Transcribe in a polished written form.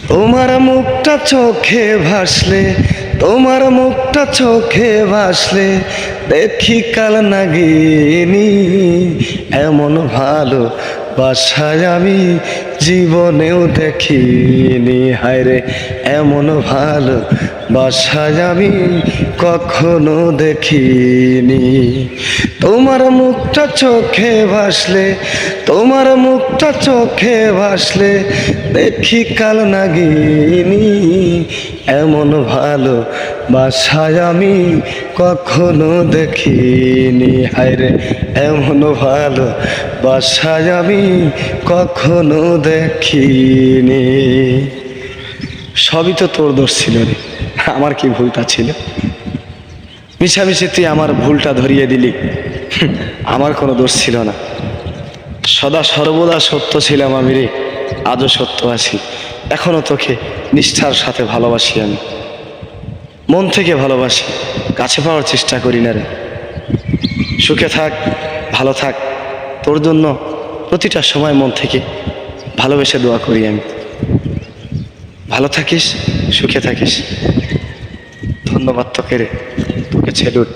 তোমার মুখটা চোখে ভাসলে, তোমার মুখটা চোখে ভাসলে দেখি কাল নাগিনি। এমন ভালো বাসায় আমি জীবনেও দেখিনি। হায়রে এমন ভালো বাসায় আমি কখনো দেখিনি। তোমার মুখটা চোখে ভাসলে, তোমার মুখটা চোখে ভাসলে দেখি কাল নাগিনি। এমন ভালো বাসায় আমি কখনো দেখিনি। হায়রে এমন ভালো বাসায় আমি কখনো দেখিনি। সবই তো তোর দোষ ছিল রে, আমার কি ভুলটা ছিল? মিশামিশি তুই আমার ভুলটা ধরিয়ে দিলি। আমার কোনো দোষ ছিল না। সদা সর্বদা সত্য ছিলাম আমি রে, আজও সত্য আছি। এখনো তোকে নিষ্ঠার সাথে ভালোবাসি আমি, মন থেকে ভালোবাসি, কাছে পাওয়ার চেষ্টা করি না রে। সুখে থাক, ভালো থাক, তোর জন্য প্রতিটা সময় মন থেকে ভালোবেসে দোয়া করি আমি। ভালো থাকিস, সুখে থাকিস। ধন্যবাদ তোকে রে, তোকে স্যালুট।